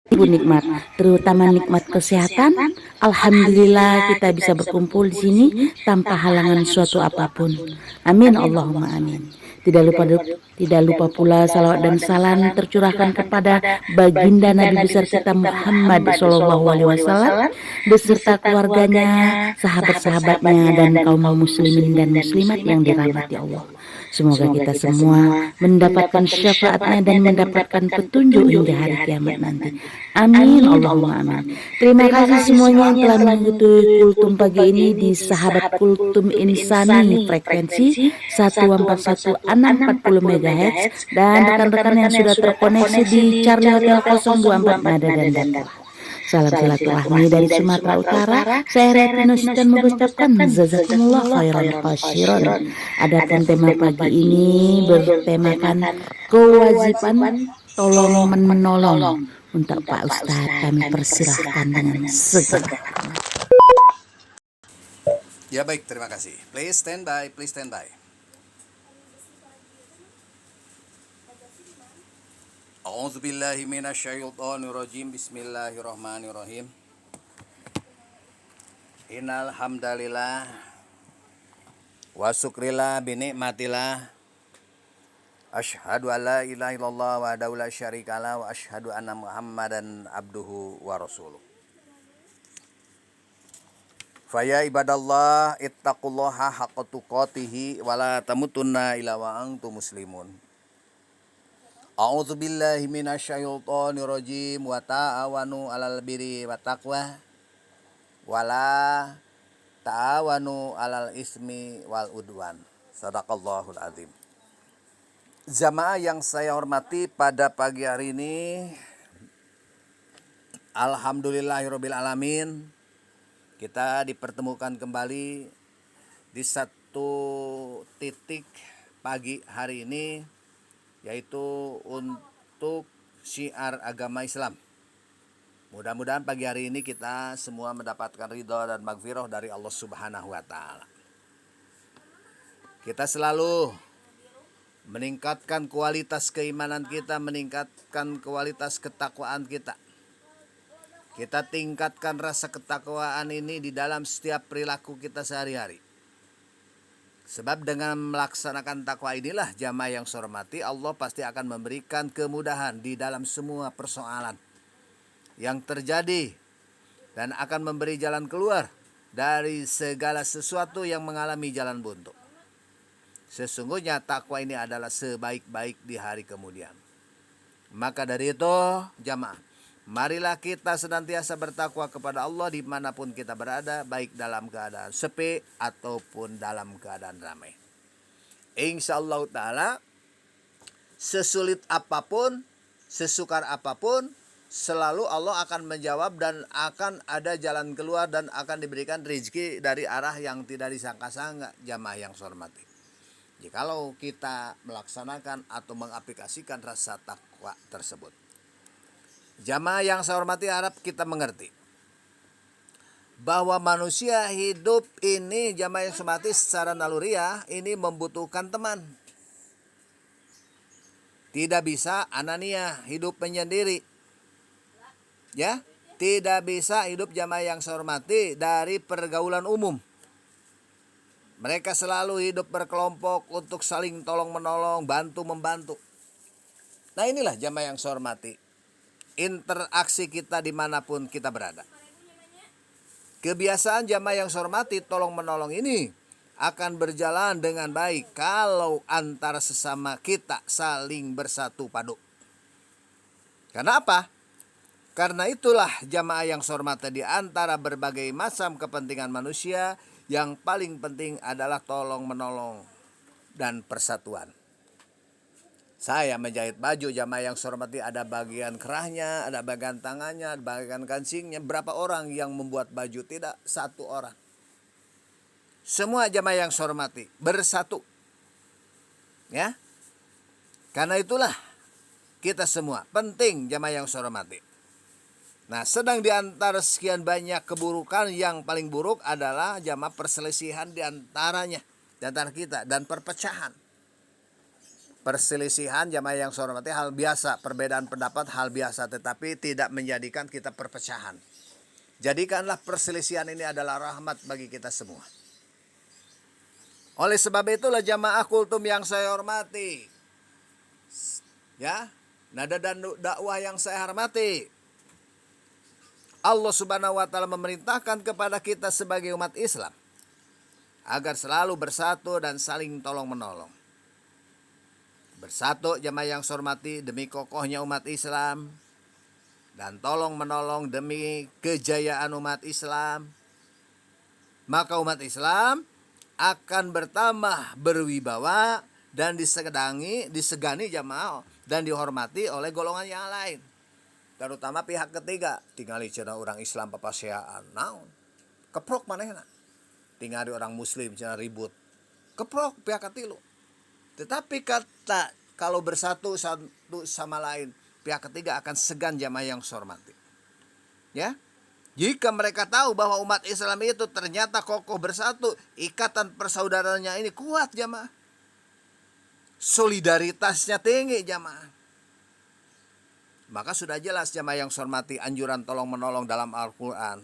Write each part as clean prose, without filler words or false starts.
Ibu nikmat, terutama nikmat kesehatan. Alhamdulillah kita bisa berkumpul di sini tanpa halangan suatu apapun. Amin Allahumma amin. Tidak lupa pula salawat dan salam tercurahkan kepada baginda Nabi besar kita Muhammad Shallallahu Alaihi Wasallam beserta keluarganya, sahabat-sahabatnya dan kaum muslimin dan muslimat yang dirahmati Allah. Semoga kita semua mendapatkan syafaatnya dan mendapatkan petunjuk hingga hari kiamat nanti. Amin Allahumma amin. Terima kasih semuanya yang telah mengikuti kultum pagi ini di sahabat kultum insani frekuensi 141640 MHz dan rekan-rekan yang sudah terkoneksi di Charlie Hotel 024 Nada dan Dakwah. Salam silaturahmi dari Sumatera Utara. Saya Retino dan mengucapkan jazakumullah khairan khairan. Adapun tema pagi ini bertemakan kewajiban tolong menolong. Untuk Pak Ustadz kami persilahkan dengan segera. Ya baik, terima kasih. Please stand by, please stand by. A'udzubillahi minasyaitonirrajim. Bismillahirrahmanirrahim. Innal hamdalillah wa syukrillah bi nikmatillah. Asyhadu alla ilaha illallah wa la syarikalah wa asyhadu anna Muhammadan abduhu wa rasuluh. Faya ibadallah ittaqullaha haqqa tuqatih wa la tamutunna illa wa antum muslimun. A'udzubillahi minasyaitonirrajim wa ta'awanu 'alal birri wa taqwa wa la ta'awanu 'alal ismi wal udwan. Shadaqallahul azim. Jamaah yang saya hormati, pada pagi hari ini alhamdulillahirabbil alamin kita dipertemukan kembali di satu titik pagi hari ini, yaitu untuk syiar agama Islam. Mudah-mudahan pagi hari ini kita semua mendapatkan ridha dan maghfirah dari Allah Subhanahu wa taala. Kita selalu meningkatkan kualitas keimanan kita, meningkatkan kualitas ketakwaan kita. Kita tingkatkan rasa ketakwaan ini di dalam setiap perilaku kita sehari-hari. Sebab dengan melaksanakan takwa inilah jamaah yang saya hormati, Allah pasti akan memberikan kemudahan di dalam semua persoalan yang terjadi dan akan memberi jalan keluar dari segala sesuatu yang mengalami jalan buntu. Sesungguhnya takwa ini adalah sebaik-baik di hari kemudian. Maka dari itu jamaah, marilah kita senantiasa bertakwa kepada Allah dimanapun kita berada, baik dalam keadaan sepi ataupun dalam keadaan ramai. Insyaallah ta'ala, sesulit apapun, sesukar apapun, selalu Allah akan menjawab dan akan ada jalan keluar dan akan diberikan rezeki dari arah yang tidak disangka-sangka, jamaah yang saya hormati. Jikalau kita melaksanakan atau mengaplikasikan rasa takwa tersebut. Jamaah yang saya hormati, harap kita mengerti bahwa manusia hidup ini, jamaah yang saya hormati, secara naluriah ini membutuhkan teman. Tidak bisa anania, hidup menyendiri. Ya, tidak bisa hidup jamaah yang saya hormati dari pergaulan umum. Mereka selalu hidup berkelompok untuk saling tolong menolong, bantu membantu. Nah inilah jamaah yang saya hormati, interaksi kita dimanapun kita berada. Kebiasaan jamaah yang saya hormati tolong menolong ini akan berjalan dengan baik kalau antara sesama kita saling bersatu padu. Karena apa? Karena itulah jamaah yang saya hormati, di antara berbagai macam kepentingan manusia, yang paling penting adalah tolong menolong dan persatuan. Saya menjahit baju, jamaah yang saya hormati, ada bagian kerahnya, ada bagian tangannya, ada bagian kancingnya. Berapa orang yang membuat baju? Tidak satu orang. Semua jamaah yang saya hormati bersatu. Ya. Karena itulah kita semua penting, jamaah yang saya hormati. Nah, sedang di antara sekian banyak keburukan, yang paling buruk adalah jamaah perselisihan di antaranya, di antara kita, dan perpecahan. Perselisihan jamaah yang saya hormati hal biasa, perbedaan pendapat hal biasa, tetapi tidak menjadikan kita perpecahan. Jadikanlah perselisihan ini adalah rahmat bagi kita semua. Oleh sebab itulah jamaah kultum yang saya hormati, ya, nada dan dakwah yang saya hormati, Allah Subhanahu wa taala memerintahkan kepada kita sebagai umat Islam agar selalu bersatu dan saling tolong menolong. Bersatu jamaah yang saya hormati demi kokohnya umat Islam dan tolong menolong demi kejayaan umat Islam. Maka umat Islam akan bertambah berwibawa dan disegani jamaah dan dihormati oleh golongan yang lain. Terutama pihak ketiga, tinggali cenah orang Islam papaseaan, naon? Keprok manehna. Tinggali orang Muslim cenah ribut. Keprok pihak ketilu. Tetapi kata kalau bersatu satu sama lain, pihak ketiga akan segan jamaah yang hormati. Ya. Jika mereka tahu bahwa umat Islam itu ternyata kokoh bersatu, ikatan persaudaraannya ini kuat jamaah. Solidaritasnya tinggi jamaah. Maka sudah jelas jamaah yang hormati anjuran tolong menolong dalam Al-Quran.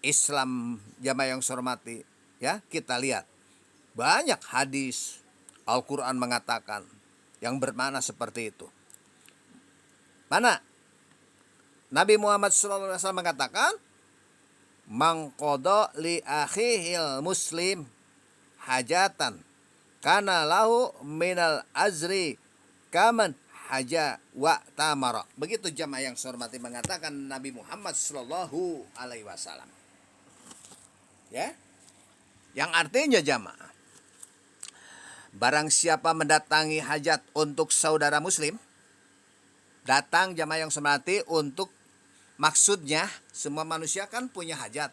Islam jamaah yang hormati, ya, kita lihat banyak hadis Al-Quran mengatakan yang bermakna seperti itu. Mana? Nabi Muhammad SAW mengatakan, mangkodo li akhihil muslim hajatan kana lahu minal azri kaman haja wa tamara. Begitu jamaah yang hormati mengatakan Nabi Muhammad sallallahu alaihi wasallam. Ya. Yang artinya jamaah, barang siapa mendatangi hajat untuk saudara muslim, datang jamaah yang hormati untuk maksudnya, semua manusia kan punya hajat,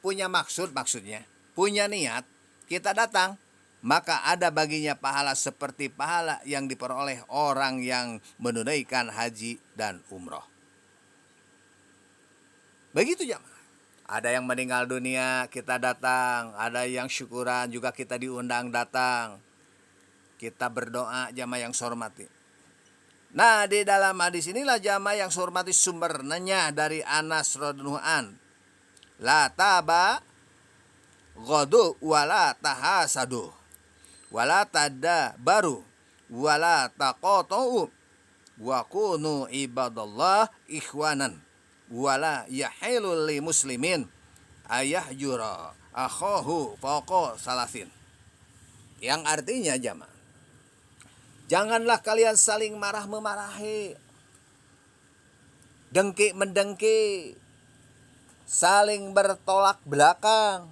punya maksudnya, punya niat, kita datang, maka ada baginya pahala seperti pahala yang diperoleh orang yang menunaikan haji dan umroh. Begitu jamaah. Ada yang meninggal dunia, kita datang, ada yang syukuran juga kita diundang datang. Kita berdoa jamaah yang hormati. Nah, di dalam hadis inilah jamaah yang saya hormati sumbernya dari Anas radhiyallahu an. La taba ghadu wala tahasadu wala tada baru wala taqatu wa kunu ibadallah ikhwanan wala yahilul li muslimin ayahjura akhahu fawqa salasin. Yang artinya jamaah, janganlah kalian saling marah-memarahi, dengki-mendengki, saling bertolak belakang,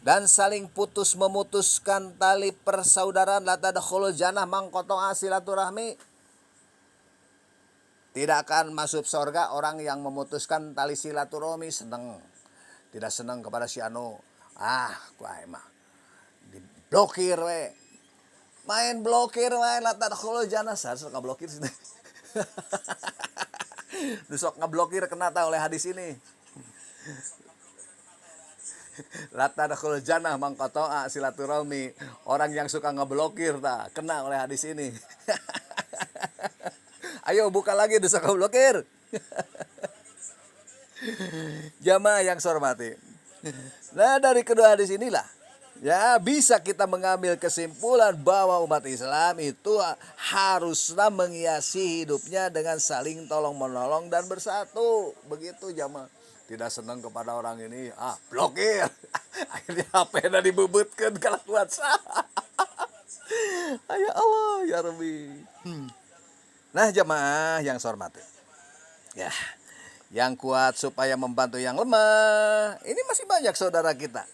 dan saling memutuskan tali persaudaraan. La tadkhulul jannah mangqata'a silaturahmi. Tidak akan masuk surga orang yang memutuskan tali silaturahmi. Senang, tidak senang kepada si anu. Kuai mah diblokir we. Main blokir wae la tadkhulul jannah, sok ngablokir sih. Sok ngablokir kena ta oleh hadis ini. La tadkhulul jannah mangqata'a silaturahmi. Orang yang suka ngeblokir ta kena oleh hadis ini. Ayo buka lagi dosa ngeblokir. Jamaah yang saya hormati. Nah, dari kedua hadis inilah, ya, bisa kita mengambil kesimpulan bahwa umat Islam itu haruslah menghiasi hidupnya dengan saling tolong menolong dan bersatu. Begitu jamaah. Tidak senang kepada orang ini, blokir. Akhirnya HP-nya dibebutkan kalau WhatsApp. Ya Allah, ya Rabbi. Nah, jamaah yang saya hormati, ya, yang kuat supaya membantu yang lemah. Ini masih banyak saudara kita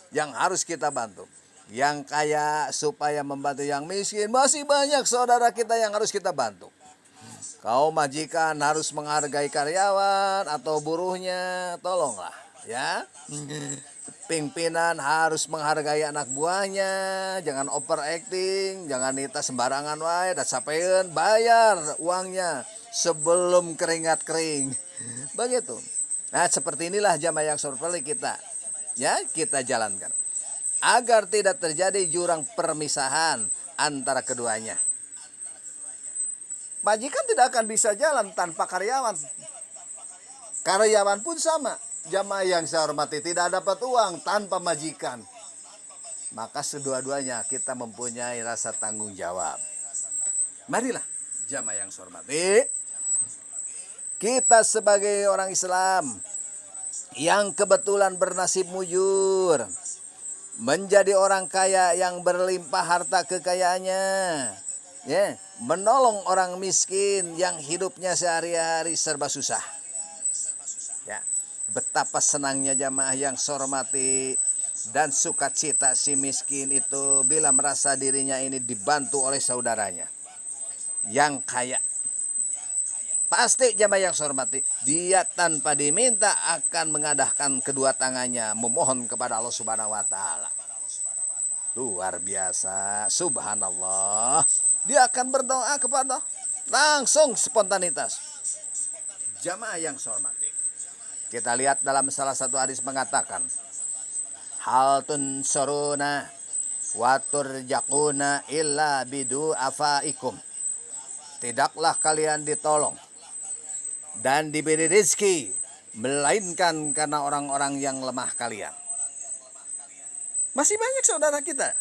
yang harus kita bantu. Yang kaya supaya membantu yang miskin. Masih banyak saudara kita yang harus kita bantu. Kaum majikan harus menghargai karyawan atau buruhnya. Tolonglah, ya. Pimpinan harus menghargai anak buahnya. Jangan overacting, jangan nita sembarangan wae, da sapeun bayar uangnya sebelum keringat kering. Begitu. Nah, seperti inilah jamaah yang seperti kita, ya, kita jalankan agar tidak terjadi jurang permisahan, antara keduanya. Majikan tidak akan bisa jalan tanpa karyawan. Karyawan pun sama. Jamaah yang saya hormati, tidak dapat uang tanpa majikan. Maka kedua-duanya kita mempunyai rasa tanggung jawab. Marilah jamaah yang saya hormati, kita sebagai orang Islam yang kebetulan bernasib mujur, menjadi orang kaya yang berlimpah harta kekayaannya, ya, menolong orang miskin yang hidupnya sehari-hari serba susah. Ya, betapa senangnya jamaah yang saya hormati dan sukacita si miskin itu bila merasa dirinya ini dibantu oleh saudaranya yang kaya. Pasti jamaah yang saya hormati, dia tanpa diminta akan mengadahkan kedua tangannya memohon kepada Allah Subhanahu wa taala. Luar biasa, subhanallah. Dia akan berdoa kepada langsung spontanitas. Jamaah yang saya hormati, kita lihat dalam salah satu hadis mengatakan, hal tunsuruna wa turjaquna illa bidu afaikum. Tidaklah kalian ditolong dan diberi rezeki melainkan karena orang-orang yang lemah kalian. Masih banyak saudara kita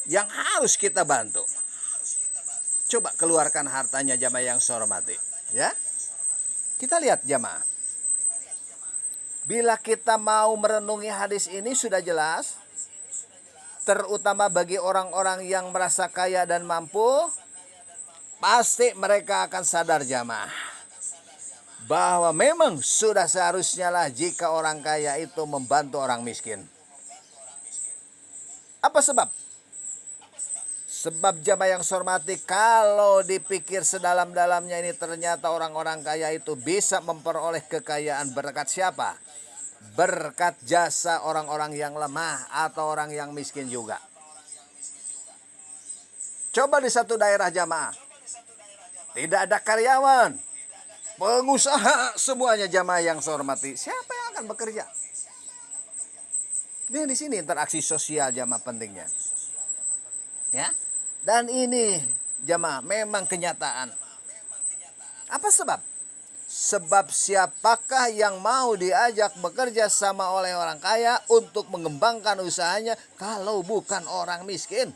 yang harus kita bantu. Coba keluarkan hartanya jamaah yang saya hormati, ya. Kita lihat jamaah. Bila kita mau merenungi hadis ini sudah jelas, terutama bagi orang-orang yang merasa kaya dan mampu, pasti mereka akan sadar jamaah bahwa memang sudah seharusnya lah jika orang kaya itu membantu orang miskin. Apa sebab? Sebab jamaah yang saya hormati, kalau dipikir sedalam-dalamnya ini ternyata orang-orang kaya itu bisa memperoleh kekayaan berkat siapa? Berkat jasa orang-orang yang lemah atau orang yang miskin juga. Coba di satu daerah jamaah, tidak ada karyawan, pengusaha semuanya jamaah yang saya hormati. Siapa yang akan bekerja? Ini di sini interaksi sosial jamaah pentingnya. Ya. Dan ini jamaah memang kenyataan. Apa sebab? Sebab siapakah yang mau diajak bekerja sama oleh orang kaya untuk mengembangkan usahanya kalau bukan orang miskin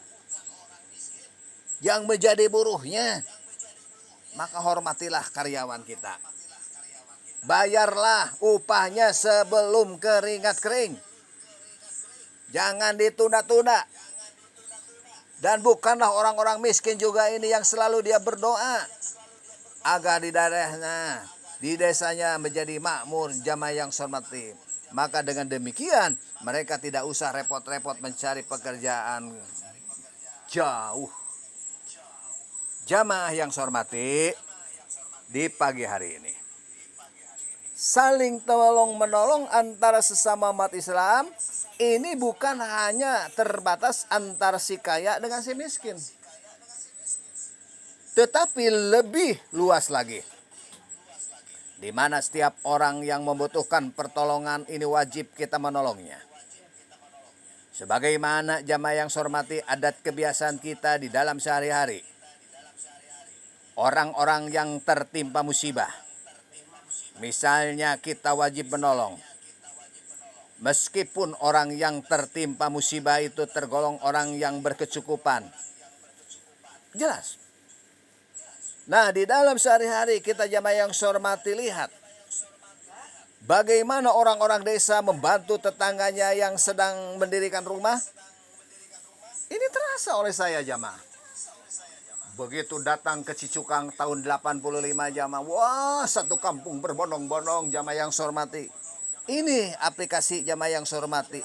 yang menjadi buruhnya? Maka hormatilah karyawan kita. Bayarlah upahnya sebelum keringat kering. Jangan ditunda-tunda. Dan bukanlah orang-orang miskin juga ini yang selalu dia berdoa agar di daerahnya, di desanya menjadi makmur jamaah yang saya hormati. Maka dengan demikian mereka tidak usah repot-repot mencari pekerjaan jauh. Jamaah yang saya hormati, di pagi hari ini saling tolong menolong antara sesama umat Islam ini bukan hanya terbatas antara si kaya dengan si miskin, tetapi lebih luas lagi, di mana setiap orang yang membutuhkan pertolongan ini wajib kita menolongnya. Sebagaimana jamaah yang saya hormati, adat kebiasaan kita di dalam sehari-hari, orang-orang yang tertimpa musibah, misalnya kita wajib menolong. Meskipun orang yang tertimpa musibah itu tergolong orang yang berkecukupan. Jelas. Nah, di dalam sehari-hari kita jamaah yang saya hormati, lihat bagaimana orang-orang desa membantu tetangganya yang sedang mendirikan rumah. Ini terasa oleh saya jamaah. Begitu datang ke Cicukang tahun 85 jamaah, wah satu kampung berbondong-bondong jamaah yang saya hormati. Ini aplikasi jamaah yang saya hormati.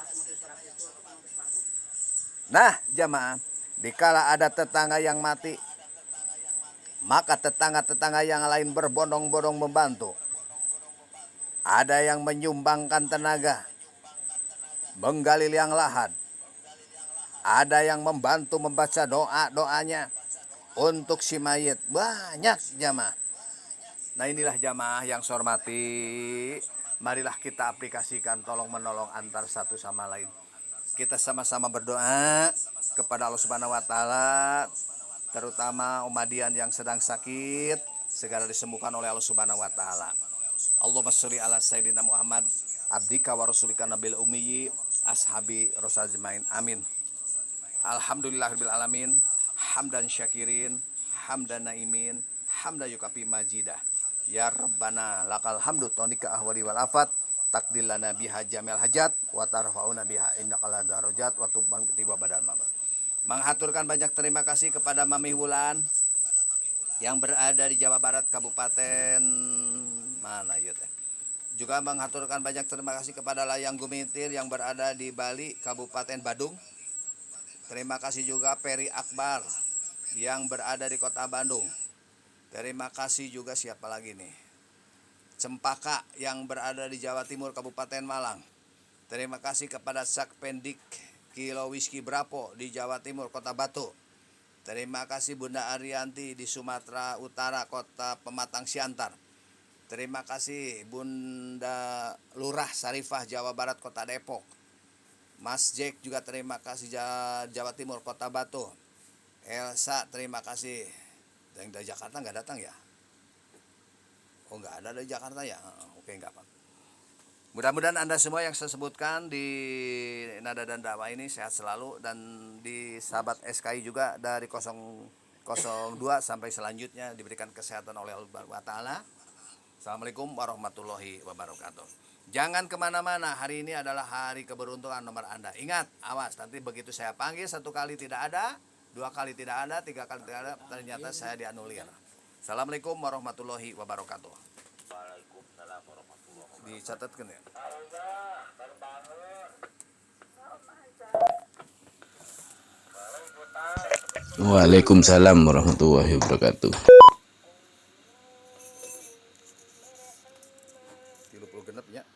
Nah jamaah, dikala ada tetangga yang mati, maka tetangga-tetangga yang lain berbondong-bondong membantu. Ada yang menyumbangkan tenaga, menggali liang lahat. Ada yang membantu membaca doa-doanya untuk si mayit. Banyak jamaah. Nah inilah jamaah yang saya hormati. Marilah kita aplikasikan tolong menolong antar satu sama lain. Kita sama-sama berdoa kepada Allah Subhanahu wa taala terutama Umadian yang sedang sakit segera disembuhkan oleh Allah Subhanahu wa taala. Allahumma sholli ala sayyidina Muhammad abdika wa rasulika nabil ummi ashabi rosajmain amin. Alhamdulillahirabbil alamin hamdan syakirin hamdan naimin hamdan yukafi majidah. Ya Rabbana lakal hamdu tonika ahwali wal afat takdil lana biha jamil hajat wa tarfa'una biha innaqala darajat wa tubban ketiba badal mamat. Menghaturkan banyak terima kasih kepada Mami Wulan yang berada di Jawa Barat Kabupaten mana ya teh. Juga menghaturkan banyak terima kasih kepada Layang Gumitir yang berada di Bali Kabupaten Badung. Terima kasih juga Peri Akbar yang berada di Kota Bandung. Terima kasih juga siapa lagi nih? Cempaka yang berada di Jawa Timur Kabupaten Malang. Terima kasih kepada Sakpendik Kilo Whisky Brapo di Jawa Timur Kota Batu. Terima kasih Bunda Arianti di Sumatera Utara Kota Pematang Siantar. Terima kasih Bunda Lurah Sarifah Jawa Barat Kota Depok. Mas Jack juga terima kasih Jawa Timur Kota Batu. Elsa terima kasih. Yang dari Jakarta nggak datang ya? Oh nggak ada dari Jakarta ya? Oke nggak apa. Mudah-mudahan Anda semua yang saya sebutkan di Nada dan Dakwah ini sehat selalu, dan di sahabat SKI juga dari 002 sampai selanjutnya diberikan kesehatan oleh Allah Subhanahu wa taala. Assalamualaikum warahmatullahi wabarakatuh. Jangan kemana-mana, hari ini adalah hari keberuntungan nomor Anda. Ingat, awas nanti begitu saya panggil 1 kali tidak ada, 2 kali tidak ada, 3 kali tidak ada, ternyata saya dianulir. Assalamualaikum warahmatullahi wabarakatuh. Dicatatkan ya. Waalaikumsalam warahmatullahi wabarakatuh. 30 genep ya.